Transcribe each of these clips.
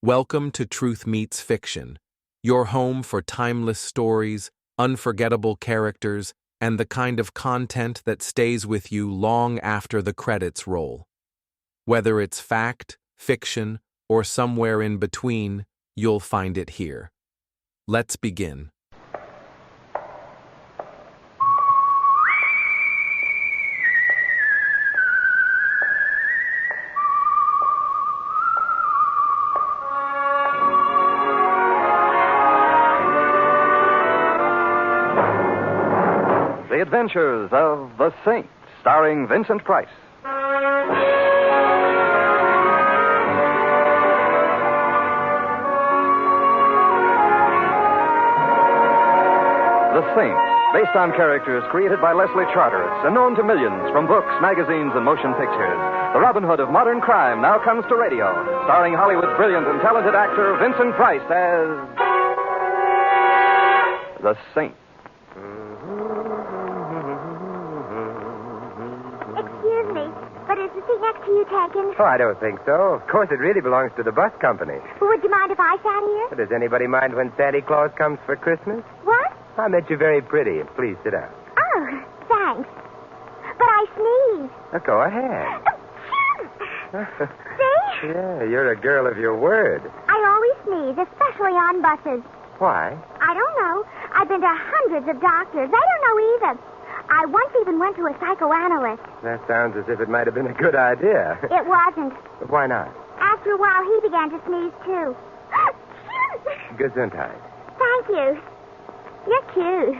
Welcome to Truth Meets Fiction, your home for timeless stories, unforgettable characters, and the kind of content that stays with you long after the credits roll. Whether it's fact, fiction, or somewhere in between, you'll find it here. Let's begin. The Adventures of the Saint, starring Vincent Price. The Saint, based on characters created by Leslie Charteris and known to millions from books, magazines, and motion pictures. The Robin Hood of modern crime now comes to radio, starring Hollywood's brilliant and talented actor Vincent Price as the Saint. Excuse me, but is the seat next to you taken? Oh, I don't think so. Of course, it really belongs to the bus company. Would you mind if I sat here? Does anybody mind when Santa Claus comes for Christmas? What? I met you very pretty. Please sit down. Oh, thanks. But I sneezed. Go ahead. See? Yeah, you're a girl of your word. I always sneeze, especially on buses. Why? I don't know. I've been to hundreds of doctors. They don't know either. I once even went to a psychoanalyst. That sounds as if it might have been a good idea. It wasn't. Why not? After a while, he began to sneeze, too. Gesundheit. Thank you. You're cute.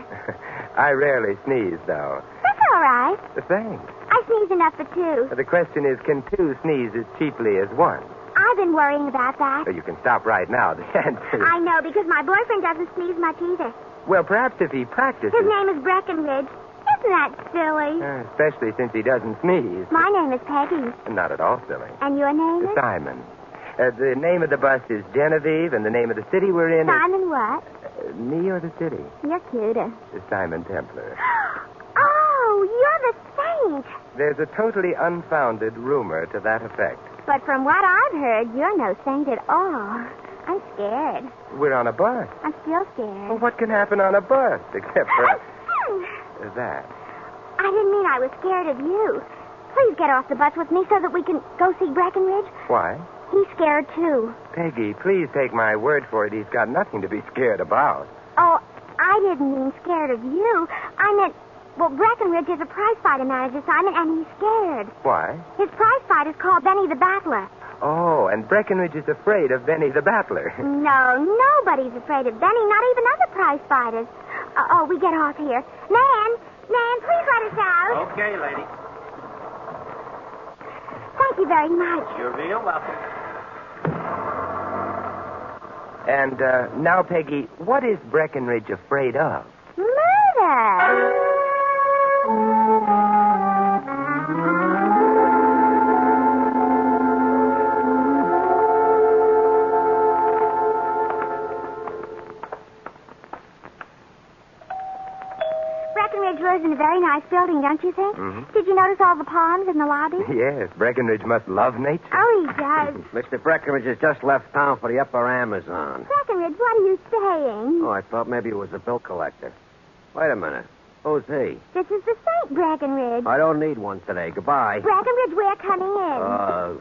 I rarely sneeze, though. That's all right. Thanks. I sneeze enough for two. The question is, can two sneeze as cheaply as one? I've been worrying about that. You can stop right now. The answer. I know, because my boyfriend doesn't sneeze much either. Well, perhaps if he practices. His name is Breckenridge. Isn't that silly? Especially since he doesn't sneeze. My name is Peggy. Not at all silly. And your name is? Simon. The name of the bus is Genevieve, and the name of the city we're in Simon what? is... me or the city? You're cuter. Simon Templar. Oh, you're the saint. There's a totally unfounded rumor to that effect. But from what I've heard, you're no saint at all. I'm scared. We're on a bus. I'm still scared. Well, what can happen on a bus, except for that? I didn't mean I was scared of you. Please get off the bus with me so that we can go see Breckenridge. Why? He's scared, too. Peggy, please take my word for it. He's got nothing to be scared about. Oh, I didn't mean scared of you. I meant, well, Breckenridge is a prize fighter manager, Simon, and he's scared. Why? His prize fight is called Benny the Battler. Oh, and Breckenridge is afraid of Benny the Battler. No, nobody's afraid of Benny, not even other prize fighters. We get off here. Nan, please let us out. Okay, lady. Thank you very much. You're real welcome. And now, Peggy, what is Breckenridge afraid of? Murder. Breckenridge lives in a very nice building, don't you think? Mm-hmm. Did you notice all the palms in the lobby? Yes, Breckenridge must love nature. Oh, he does. Mr. Breckenridge has just left town for the upper Amazon. Breckenridge, what are you saying? Oh, I thought maybe it was a bill collector. Wait a minute. Who's he? This is the Saint, Breckenridge. I don't need one today. Goodbye. Breckenridge, we're coming in.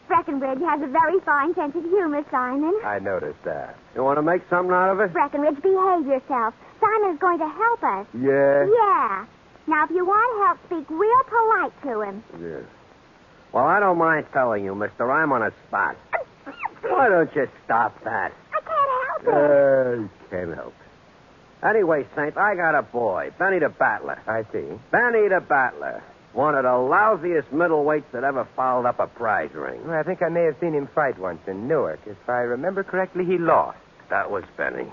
Breckenridge has a very fine sense of humor, Simon. I noticed that. You want to make something out of it? Breckenridge, behave yourself. Simon is going to help us. Yeah? Yeah. Now, if you want help, speak real polite to him. Yeah. Well, I don't mind telling you, mister. I'm on a spot. Why don't you stop that? I can't help it. Can't help. Anyway, Saint, I got a boy, Benny the Battler. I see. Benny the Battler. One of the lousiest middleweights that ever fouled up a prize ring. Well, I think I may have seen him fight once in Newark. If I remember correctly, he lost. That was Benny.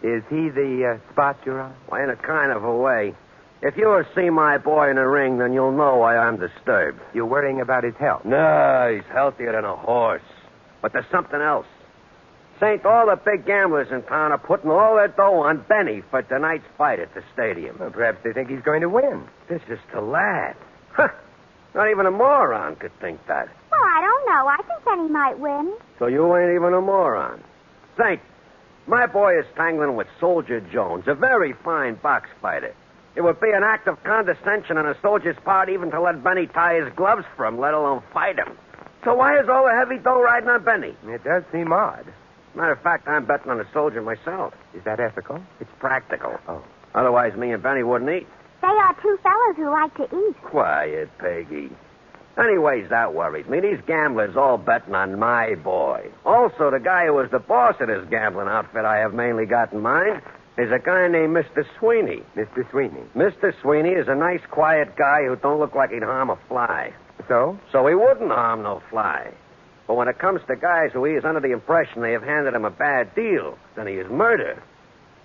Is he the spot you're on? Well, in a kind of a way. If you ever see my boy in the ring, then you'll know why I'm disturbed. You're worrying about his health? No, he's healthier than a horse. But there's something else. Saint, all the big gamblers in town are putting all their dough on Benny for tonight's fight at the stadium. Well, perhaps they think he's going to win. This is the lad. Huh. Not even a moron could think that. What I don't know. I think Benny might win. So you ain't even a moron. Think. My boy is tangling with Soldier Jones, a very fine box fighter. It would be an act of condescension on a soldier's part even to let Benny tie his gloves for him, let alone fight him. So why is all the heavy dough riding on Benny? It does seem odd. Matter of fact, I'm betting on a soldier myself. Is that ethical? It's practical. Oh. Otherwise, me and Benny wouldn't eat. They are two fellows who like to eat. Quiet, Peggy. Anyways, that worries me. These gamblers all betting on my boy. Also, the guy who was the boss of this gambling outfit I have mainly got in mind is a guy named Mr. Sweeney. Mr. Sweeney. Mr. Sweeney is a nice, quiet guy who don't look like he'd harm a fly. So? So he wouldn't harm no fly. But when it comes to guys who he is under the impression they have handed him a bad deal, then he is murder.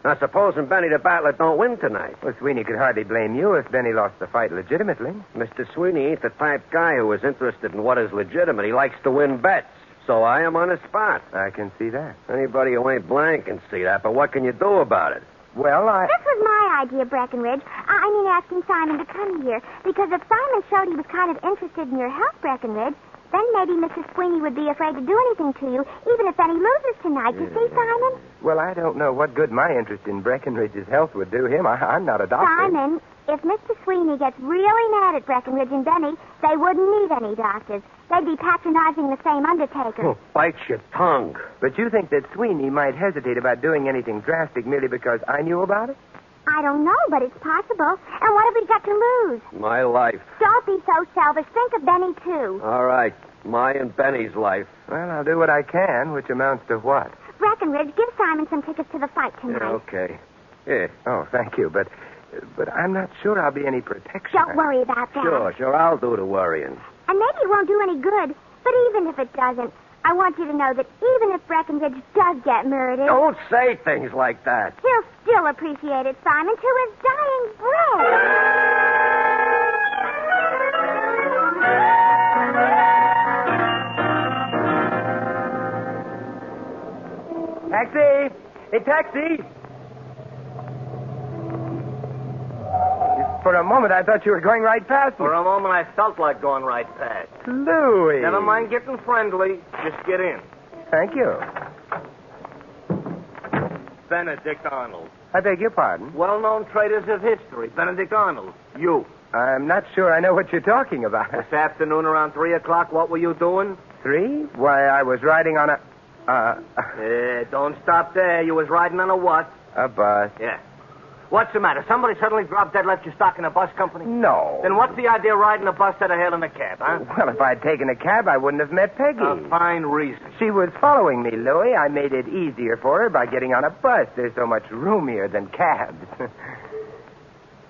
Now, supposing Benny the Battler don't win tonight. Well, Sweeney could hardly blame you if Benny lost the fight legitimately. Mr. Sweeney ain't the type guy who is interested in what is legitimate. He likes to win bets. So I am on the spot. I can see that. Anybody who ain't blind can see that, but what can you do about it? Well, This was my idea, Breckenridge. I mean, asking Simon to come here. Because if Simon showed he was kind of interested in your health, Breckenridge, then maybe Mrs. Sweeney would be afraid to do anything to you, even if Benny loses tonight. You see, Simon? Well, I don't know what good my interest in Breckenridge's health would do him. I'm not a doctor. Simon, if Mr. Sweeney gets really mad at Breckenridge and Benny, they wouldn't need any doctors. They'd be patronizing the same undertaker. Oh, bite your tongue. But you think that Sweeney might hesitate about doing anything drastic merely because I knew about it? I don't know, but it's possible. And what have we got to lose? My life. Don't be so selfish. Think of Benny, too. All right. My and Benny's life. Well, I'll do what I can, which amounts to what? Breckenridge, give Simon some tickets to the fight tonight. Yeah, okay. Yeah. Oh, thank you, but I'm not sure I'll be any protection. Don't worry about that. Sure. I'll do the worrying. And maybe it won't do any good, but even if it doesn't, I want you to know that even if Breckenridge does get murdered... Don't say things like that. He'll still appreciate it, Simon, to his dying breath. Taxi! Hey, taxi! For a moment, I thought you were going right past me. For a moment, I felt like going right past. Louis! Never mind getting friendly. Just get in. Thank you. Benedict Arnold. I beg your pardon? Well-known traders of history. Benedict Arnold. You. I'm not sure I know what you're talking about. This afternoon around 3 o'clock, what were you doing? 3? Why, I was riding on a... Don't stop there. You was riding on a what? A bus. Yeah. What's the matter? Somebody suddenly dropped dead, left you stuck in a bus company? No. Then what's the idea of riding a bus instead of hailing a cab, huh? Well, if I'd taken a cab, I wouldn't have met Peggy. A fine reason. She was following me, Louis. I made it easier for her by getting on a bus. There's so much roomier than cabs.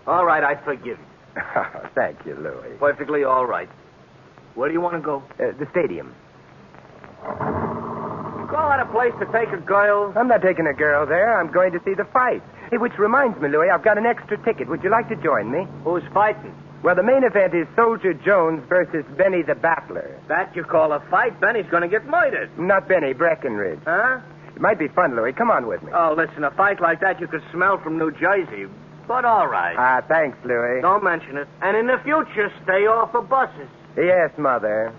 All right, I forgive you. Oh, thank you, Louis. Perfectly all right. Where do you want to go? The stadium. You call that a place to take a girl? I'm not taking a girl there. I'm going to see the fight. Hey, which reminds me, Louis, I've got an extra ticket. Would you like to join me? Who's fighting? Well, the main event is Soldier Jones versus Benny the Battler. That you call a fight? Benny's going to get murdered. Not Benny, Breckenridge. Huh? It might be fun, Louis. Come on with me. Oh, listen, a fight like that you could smell from New Jersey. But all right. Thanks, Louis. Don't mention it. And in the future, stay off of buses. Yes, Mother.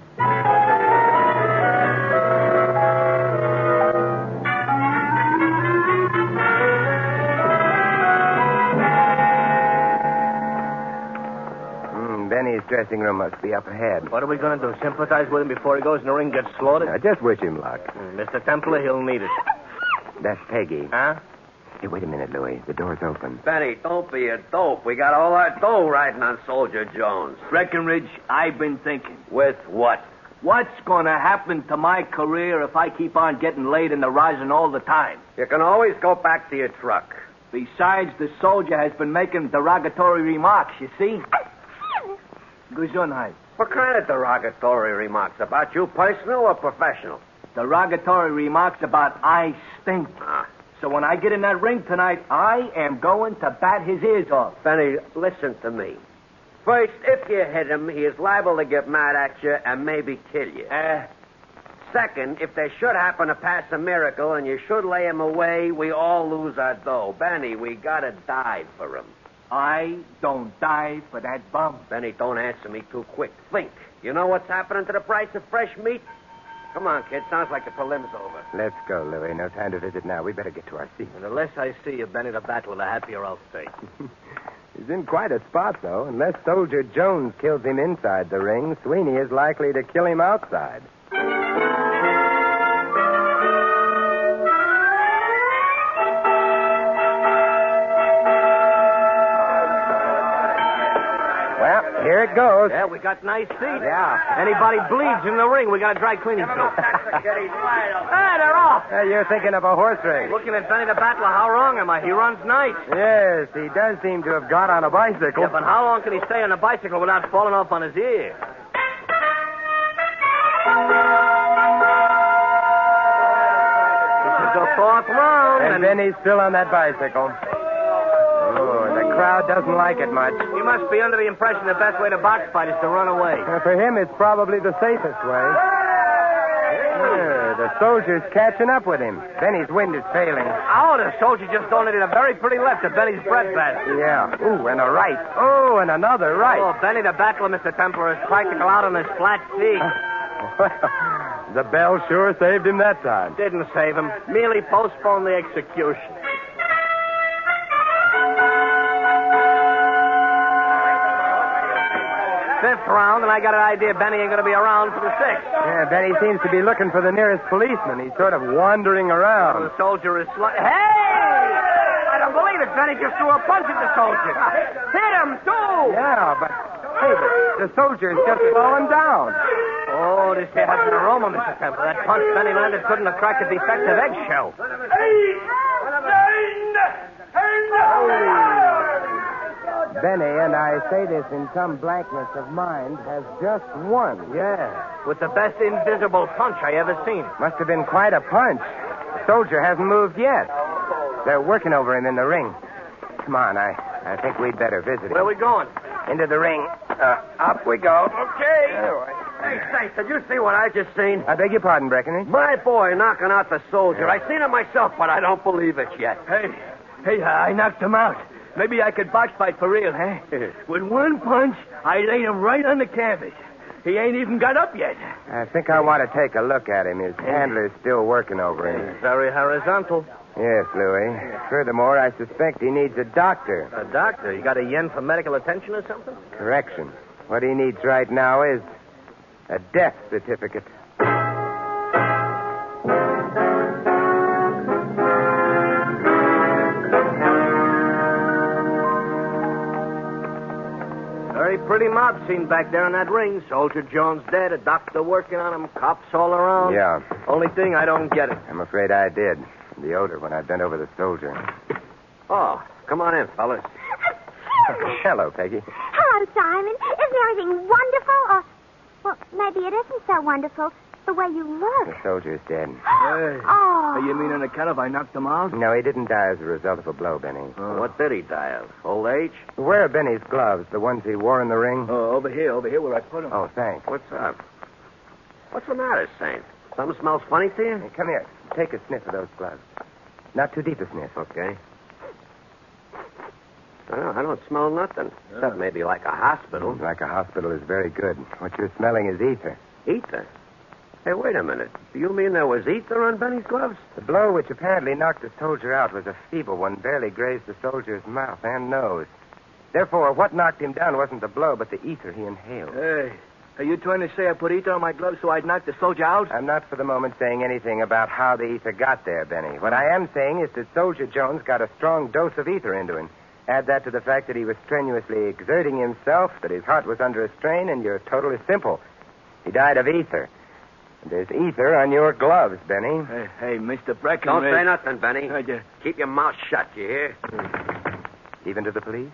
Benny's dressing room must be up ahead. What are we going to do? Sympathize with him before he goes in the ring and gets slaughtered? Now, just wish him luck. Mr. Templar, he'll need it. That's Peggy. Huh? Hey, wait a minute, Louis. The door's open. Benny, don't be a dope. We got all our dough riding on Soldier Jones. Breckenridge, I've been thinking. With what? What's going to happen to my career if I keep on getting laid in the rosin all the time? You can always go back to your truck. Besides, the soldier has been making derogatory remarks, you see? Gesundheit. What kind of derogatory remarks? About you personal or professional? Derogatory remarks about I stink. So when I get in that ring tonight, I am going to bat his ears off. Benny, listen to me. First, if you hit him, he is liable to get mad at you and maybe kill you. Second, if there should happen to pass a miracle and you should lay him away, we all lose our dough. Benny, we gotta die for him. I don't die for that bum. Benny, don't answer me too quick. Think. You know what's happening to the price of fresh meat? Come on, kid. Sounds like the prelim's over. Let's go, Louie. No time to visit now. We better get to our seats. And the less I see you, Benny the Bat, the happier I'll stay. He's in quite a spot, though. Unless Soldier Jones kills him inside the ring, Sweeney is likely to kill him outside. Well, here it goes. Yeah, we got nice seats. Yeah. Anybody bleeds in the ring, we got a dry cleaning crew. Hey, they're off. You're thinking of a horse race. Looking at Benny the Battler, how wrong am I? He runs nice. Yes, he does seem to have got on a bicycle. Yeah, but how long can he stay on a bicycle without falling off on his ear? This is the fourth round. And then he's still on that bicycle. Oh, the crowd doesn't like it much. He must be under the impression the best way to box fight is to run away. For him, it's probably the safest way. The soldier's catching up with him. Benny's wind is failing. Oh, the soldier just donated a very pretty left to Benny's bread basket. Yeah. Ooh, and a right. Oh, and another right. Oh, Benny the Battler, Mr. Templar, is practical out on his flat feet. The bell sure saved him that time. Didn't save him. Merely postponed the execution. Fifth round, and I got an idea Benny ain't going to be around for the sixth. Yeah, Benny seems to be looking for the nearest policeman. He's sort of wandering around. The soldier is Hey! I don't believe it. Benny just threw a punch at the soldier. Hit him, too! Yeah, but the soldier's just fallen down. Oh, this here has an aroma, Mr. Temple. That punch Benny landed couldn't have cracked a defective eggshell. Benny, and I say this in some blankness of mind, has just won. Yeah, with the best invisible punch I ever seen. Must have been quite a punch. The soldier hasn't moved yet. They're working over him in the ring. Come on, I think we'd better visit him. Where are we going? Into the ring. Up we go. Okay. Hey, Saint, did you see what I just seen? I beg your pardon, Breckenridge. My boy knocking out the soldier. I seen it myself, but I don't believe it yet. Hey, I knocked him out. Maybe I could box fight for real, huh? With one punch, I laid him right on the canvas. He ain't even got up yet. I think I want to take a look at him. His handler's still working over him. Very horizontal. Yes, Louis. Furthermore, I suspect he needs a doctor. A doctor? You got a yen for medical attention or something? Correction. What he needs right now is a death certificate. Very pretty mob scene back there in that ring. Soldier Jones dead, a doctor working on him, cops all around. Yeah. Only thing, I don't get it. I'm afraid I did. The odor when I bent over the soldier. Oh, come on in, fellas. Hello, Peggy. Hello, Simon. Isn't everything wonderful? Or, well, maybe it isn't so wonderful the way you look. The soldier's dead. Hey. Oh. You mean on account of I knocked him out? No, he didn't die as a result of a blow, Benny. What did he die of? Old age? Where are Benny's gloves? The ones he wore in the ring? Oh, over here where I put him. Oh, thanks. What's up? What's the matter, Saint? Something smells funny to you? Hey, come here. Take a sniff of those gloves. Not too deep a sniff. Okay. I don't smell nothing. Except maybe like a hospital. Like a hospital is very good. What you're smelling is ether. Ether? Hey, wait a minute. Do you mean there was ether on Benny's gloves? The blow which apparently knocked the soldier out was a feeble one, barely grazed the soldier's mouth and nose. Therefore, what knocked him down wasn't the blow, but the ether he inhaled. Hey, are you trying to say I put ether on my gloves so I'd knock the soldier out? I'm not for the moment saying anything about how the ether got there, Benny. What I am saying is that Soldier Jones got a strong dose of ether into him. Add that to the fact that he was strenuously exerting himself, that his heart was under a strain, and your total is simple. He died of ether. And there's ether on your gloves, Benny. Hey, Mr. Breckenridge. Don't say nothing, Benny. Yeah. Keep your mouth shut, you hear? Even to the police?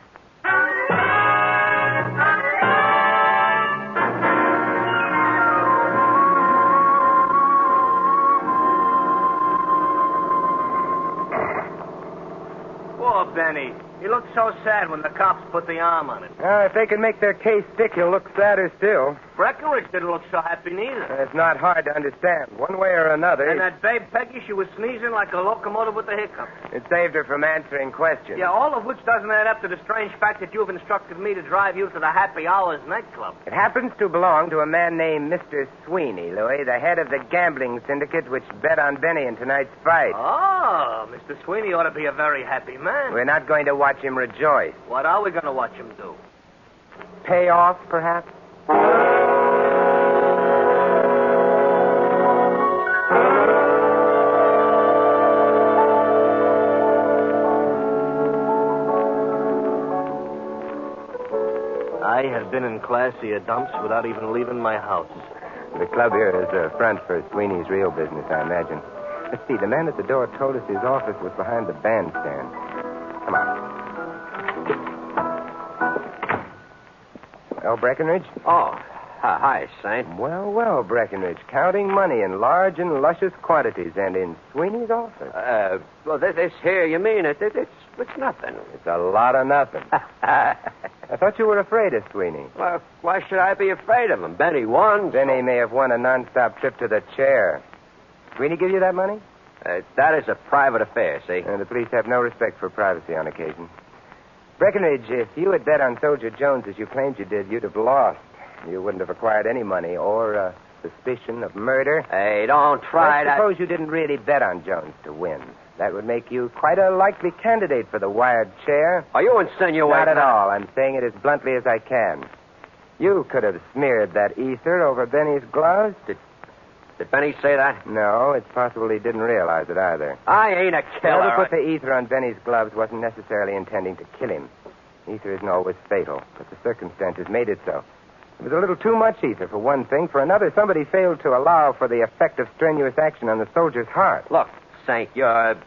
Poor Benny. He looked so sad when the cops put the arm on him. If they can make their case stick, he'll look sadder still. Breckenridge didn't look so happy neither. It's not hard to understand. One way or another. And that babe Peggy, she was sneezing like a locomotive with the hiccups. It saved her from answering questions. Yeah, all of which doesn't add up to the strange fact that you've instructed me to drive you to the Happy Hours nightclub. It happens to belong to a man named Mr. Sweeney, Louis, the head of the gambling syndicate which bet on Benny in tonight's fight. Oh, Mr. Sweeney ought to be a very happy man. We're not going to watch him rejoice. What are we going to watch him do? Pay off, perhaps? I have been in classier dumps without even leaving my house. The club here is a front for Sweeney's real business, I imagine. Let's see, the man at the door told us his office was behind the bandstand. Come on. Well, Breckenridge? Oh, hi, Saint. Well, Breckenridge. Counting money in large and luscious quantities and in Sweeney's office. Well, this here, you mean it? It's nothing. It's a lot of nothing. I thought you were afraid of Sweeney. Well, why should I be afraid of him? Benny won. Benny may have won a non-stop trip to the chair. Sweeney give you that money? That is a private affair, see? And the police have no respect for privacy on occasion. Breckenridge, if you had bet on Soldier Jones as you claimed you did, you'd have lost. You wouldn't have acquired any money or suspicion of murder. Hey, don't try I suppose you didn't really bet on Jones to win. That would make you quite a likely candidate for the wired chair. Are you insinuating? Not at all. I'm saying it as bluntly as I can. You could have smeared that ether over Benny's gloves. Did Benny say that? No, it's possible he didn't realize it either. I ain't a killer. Whoever put the ether on Benny's gloves wasn't necessarily intending to kill him. Ether isn't always fatal, but the circumstances made it so. It was a little too much ether, for one thing. For another, somebody failed to allow for the effect of strenuous action on the soldier's heart. Look, Saint, you're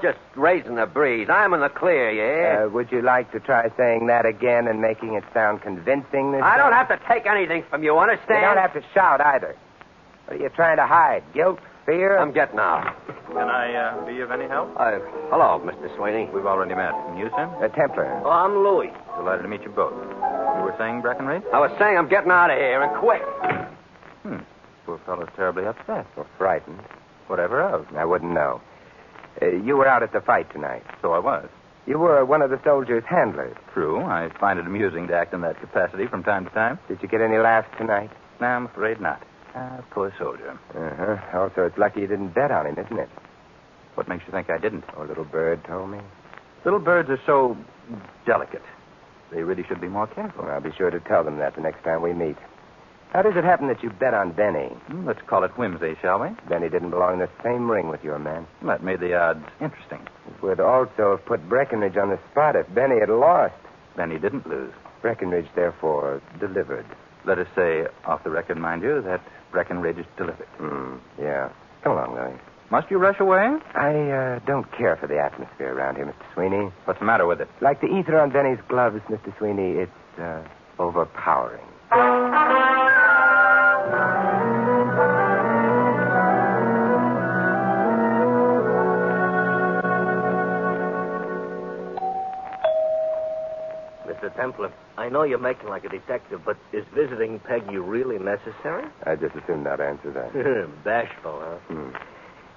just raising the breeze. I'm in the clear, yeah? Would you like to try saying that again and making it sound convincing this I don't time? have to take anything from you, understand? You don't have to shout either. What are you trying to hide? Guilt? Fear? I'm getting out. Can I be of any help? Hello, Mr. Sweeney. We've already met. And you, sir? A Templar. Oh, I'm Louis. Delighted to meet you both. You were saying, Breckenridge? I was saying I'm getting out of here, and quick. Poor fellow's terribly upset. Or frightened. Whatever of. I wouldn't know. You were out at the fight tonight. So I was. You were one of the soldier's handlers. True. I find it amusing to act in that capacity from time to time. Did you get any laughs tonight? No, I'm afraid not. Poor soldier. Uh-huh. Also, it's lucky you didn't bet on him, isn't it? What makes you think I didn't? Oh, little bird told me. Little birds are so delicate. They really should be more careful. Well, I'll be sure to tell them that the next time we meet. How does it happen that you bet on Benny? Let's call it whimsy, shall we? Benny didn't belong in the same ring with your man. That made the odds interesting. It would also have put Breckenridge on the spot if Benny had lost. Benny didn't lose. Breckenridge, therefore, delivered. Let us say, off the record, mind you, that Breckenridge delivered. Yeah. Come along, Louis. Must you rush away? I don't care for the atmosphere around here, Mr. Sweeney. What's the matter with it? Like the ether on Benny's gloves, Mr. Sweeney, it's overpowering. Mr. Templar, I know you're making like a detective, but is visiting Peggy really necessary? I just assume not answer that. Bashful, huh?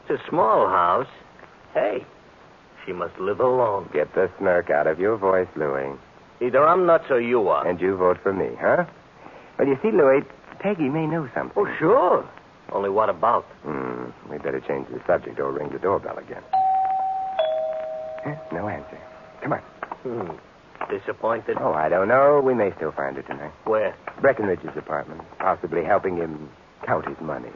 It's a small house. Hey, she must live alone. Get the smirk out of your voice, Louis. Either I'm nuts or you are. And you vote for me, huh? Well, you see, Louis, Peggy may know something. Oh, sure. Only what about? We better change the subject or ring the doorbell again. No answer. Come on. Disappointed? Oh, I don't know. We may still find her tonight. Where? Breckenridge's apartment. Possibly helping him count his money.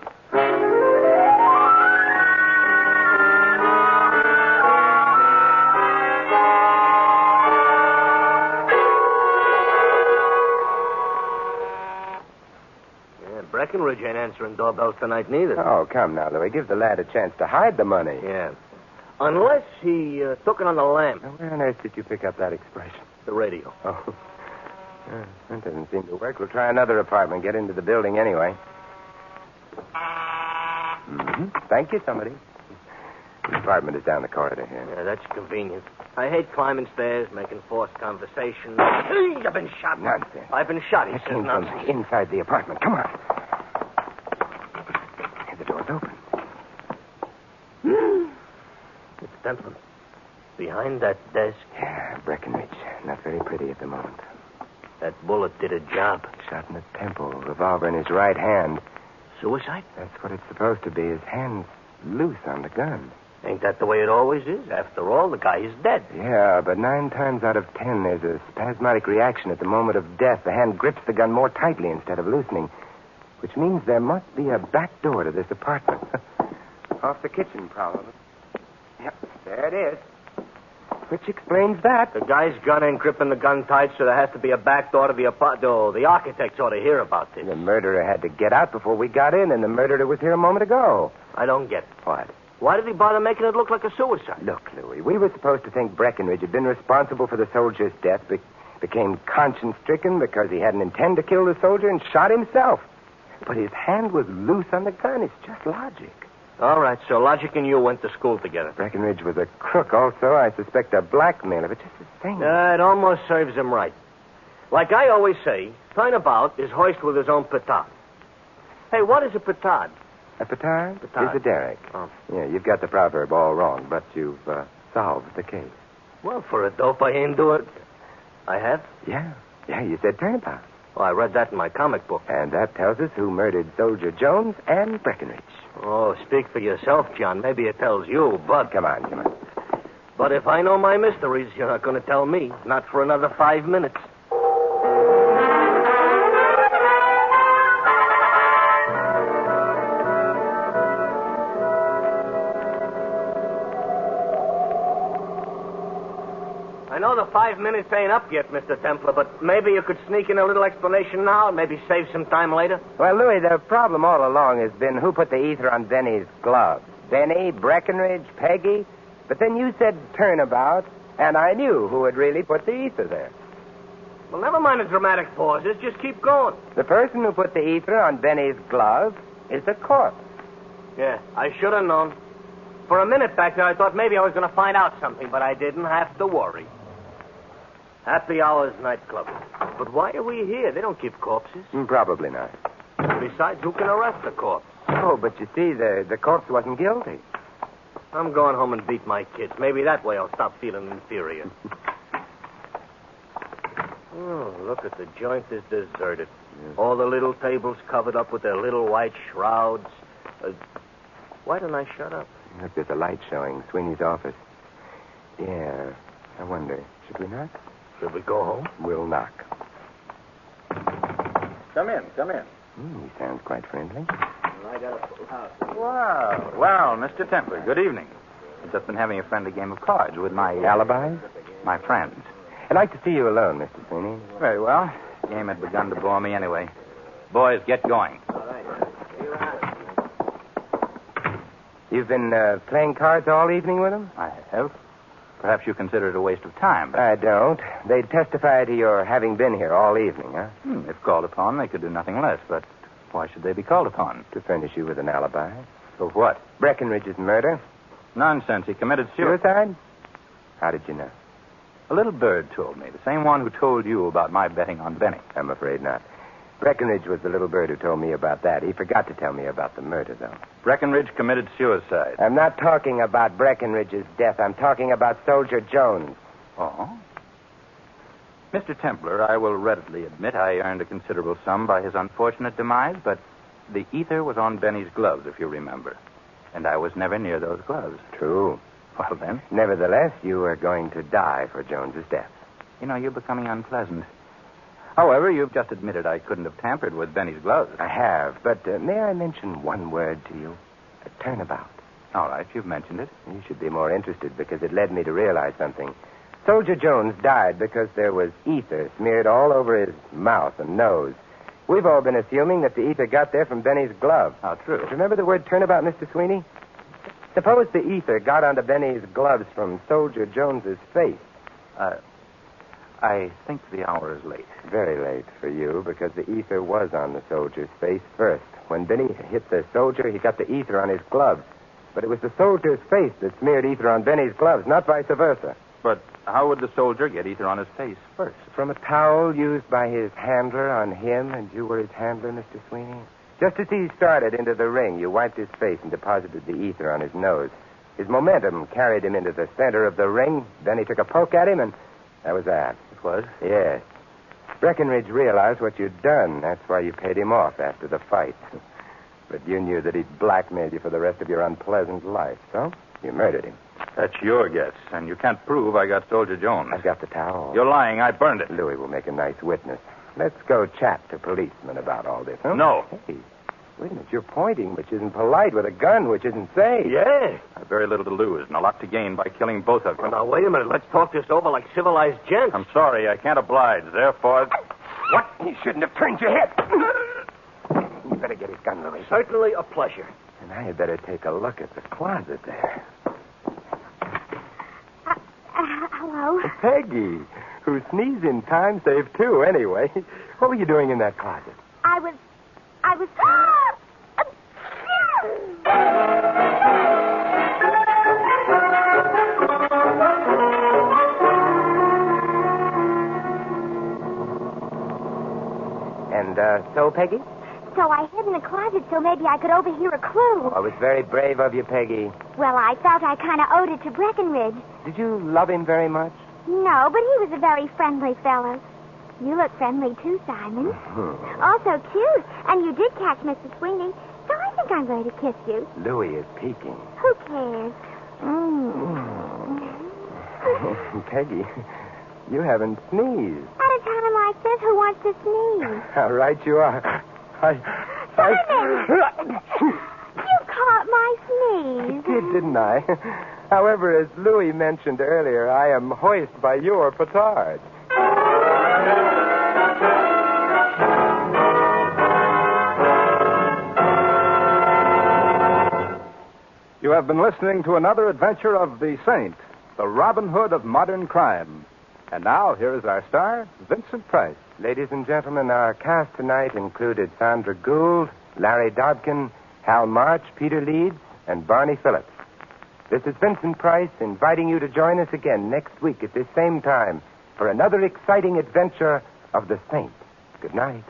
Breckenridge ain't answering doorbells tonight, neither. Oh, come now, Louis. Give the lad a chance to hide the money. Yeah. Unless he took it on the lamp. Now, where on earth did you pick up that expression? The radio. Oh. That doesn't seem to work. We'll try another apartment. Get into the building anyway. Thank you, somebody. The apartment is down the corridor here. Yeah, that's convenient. I hate climbing stairs, making forced conversation. I've been shot. Nonsense. I've been shot, he That says came from nonsense. inside the apartment. Come on. The door's open. It's Templar. Behind that desk, Yeah, Breckenridge. Not very pretty at the moment. that bullet did a job. Shot in the temple, revolver in his right hand. Suicide? That's what it's supposed to be. His hand's loose on the gun. Ain't that the way it always is? After all, the guy is dead. Yeah, but 9 times out of 10, there's a spasmodic reaction at the moment of death. The hand grips the gun more tightly instead of loosening, which means there must be a back door to this apartment. Off the kitchen, probably. Yep, there it is. Which explains that. The guy's gun ain't gripping the gun tight, so there has to be a back door to the apartment. Oh, the architects ought to hear about this. The murderer had to get out before we got in, and the murderer was here a moment ago. I don't get it. What? Why did he bother making it look like a suicide? Look, Louis, we were supposed to think Breckenridge had been responsible for the soldier's death, became conscience-stricken because he hadn't intended to kill the soldier and shot himself. But his hand was loose on the gun. It's just logic. All right, so Logic and you went to school together. Breckenridge was a crook also. I suspect a blackmailer, but just the same. It almost serves him right. Like I always say, turnabout is hoist with his own petard. Hey, what is a petard? A petard? Petard. Is a derrick. Oh. Yeah, you've got the proverb all wrong, but you've solved the case. Well, for a dope I ain't do it. I have? Yeah, you said turnabout. Well, I read that in my comic book. And that tells us who murdered Soldier Jones and Breckenridge. Oh, speak for yourself, John. Maybe it tells you, but... Come on. But if I know my mysteries, you're not going to tell me. Not for another 5 minutes. I know the 5 minutes ain't up yet, Mr. Templar, but maybe you could sneak in a little explanation now and maybe save some time later. Well, Louis, the problem all along has been who put the ether on Benny's gloves. Benny, Breckenridge, Peggy. But then you said turnabout, and I knew who had really put the ether there. Well, never mind the dramatic pauses. Just keep going. The person who put the ether on Benny's gloves is the corpse. Yeah, I should have known. For a minute back there, I thought maybe I was going to find out something, but I didn't have to worry. Happy Hours nightclub. But why are we here? They don't keep corpses. Probably not. Besides, who can arrest a corpse? Oh, but you see, the corpse wasn't guilty. I'm going home and beat my kids. Maybe that way I'll stop feeling inferior. Oh, look at the joint is deserted. Yeah. All the little tables covered up with their little white shrouds. Why didn't I shut up? Look, there's a light showing. Sweeney's office. Yeah, I wonder. Should we knock? Should we go home? We'll knock. Come in. He sounds quite friendly. Well, Mr. Templar, good evening. I've just been having a friendly game of cards with my... Alibis? My friends. I'd like to see you alone, Mr. Sweeney. Very well. The game had begun to bore me anyway. Boys, get going. You've been playing cards all evening with them? I have. Perhaps you consider it a waste of time, but... I don't. They testify to your having been here all evening, huh? If called upon, they could do nothing less, but why should they be called upon? To furnish you with an alibi. For what? Breckenridge's murder. Nonsense. He committed Suicide? How did you know? A little bird told me, the same one who told you about my betting on Benny. I'm afraid not. Breckenridge was the little bird who told me about that. He forgot to tell me about the murder, though. Breckenridge committed suicide. I'm not talking about Breckenridge's death. I'm talking about Soldier Jones. Oh? Mr. Templar, I will readily admit I earned a considerable sum by his unfortunate demise, but the ether was on Benny's gloves, if you remember. And I was never near those gloves. True. Well, then. Nevertheless, you are going to die for Jones's death. You know, you're becoming unpleasant. However, you've just admitted I couldn't have tampered with Benny's gloves. I have, but may I mention one word to you? A turnabout. All right, you've mentioned it. You should be more interested because it led me to realize something. Soldier Jones died because there was ether smeared all over his mouth and nose. We've all been assuming that the ether got there from Benny's glove. How true. Remember the word turnabout, Mr. Sweeney? Suppose the ether got onto Benny's gloves from Soldier Jones's face. I think the hour is late. Very late for you, because the ether was on the soldier's face first. When Benny hit the soldier, he got the ether on his gloves. But it was the soldier's face that smeared ether on Benny's gloves, not vice versa. But how would the soldier get ether on his face first? From a towel used by his handler on him, and you were his handler, Mr. Sweeney? Just as he started into the ring, you wiped his face and deposited the ether on his nose. His momentum carried him into the center of the ring. Benny took a poke at him, and that was that. It was? Yes. Breckenridge realized what you'd done. That's why you paid him off after the fight. But you knew that he'd blackmail you for the rest of your unpleasant life, so you murdered him. That's your guess, and you can't prove I got Soldier Jones. I've got the towel. You're lying. I burned it. Louis will make a nice witness. Let's go chat to policemen about all this, huh? No. Hey, wait a minute. You're pointing, which isn't polite, with a gun, which isn't safe. Yeah. I've very little to lose and a lot to gain by killing both of you. Well, now, wait a minute. Let's talk this over like civilized gents. I'm sorry. I can't oblige. Therefore... What? He shouldn't have turned your head. You better get his gun, Louis. Certainly a pleasure. And I had better take a look at the closet there. Hello? Peggy, who sneezed in time saved two, anyway. What were you doing in that closet? I was... And, so, Peggy? So I hid in the closet so maybe I could overhear a clue. Oh, it was very brave of you, Peggy. Well, I felt I kind of owed it to Breckenridge. Did you love him very much? No, but he was a very friendly fellow. You look friendly, too, Simon. Also cute. And you did catch Mr. Sweeney, so I think I'm going to kiss you. Louis is peeking. Who cares? Peggy, you haven't sneezed. At a time like this, who wants to sneeze? How right you are. Simon! You caught my sneeze. I did, didn't I? However, as Louis mentioned earlier, I am hoist by your petard. You have been listening to another adventure of the Saint, the Robin Hood of modern crime. And now, here is our star, Vincent Price. Ladies and gentlemen, our cast tonight included Sandra Gould, Larry Dodkin, Hal March, Peter Leeds, and Barney Phillips. This is Vincent Price inviting you to join us again next week at this same time for another exciting adventure of the Saint. Good night.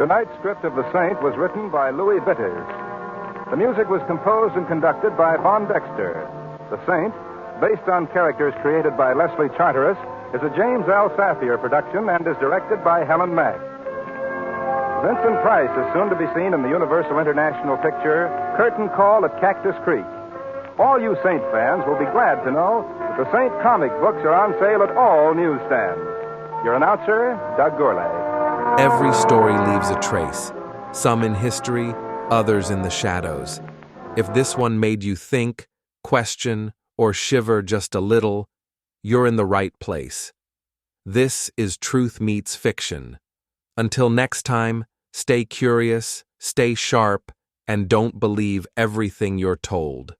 Tonight's script of The Saint was written by Louis Bitters. The music was composed and conducted by Von Dexter. The Saint, based on characters created by Leslie Charteris, is a James L. Safier production and is directed by Helen Mack. Vincent Price is soon to be seen in the Universal International picture Curtain Call at Cactus Creek. All you Saint fans will be glad to know that the Saint comic books are on sale at all newsstands. Your announcer, Doug Gourlay. Every story leaves a trace, some in history, others in the shadows. If this one made you think, question, or shiver just a little, you're in the right place. This is Truth Meets Fiction. Until next time, stay curious, stay sharp, and don't believe everything you're told.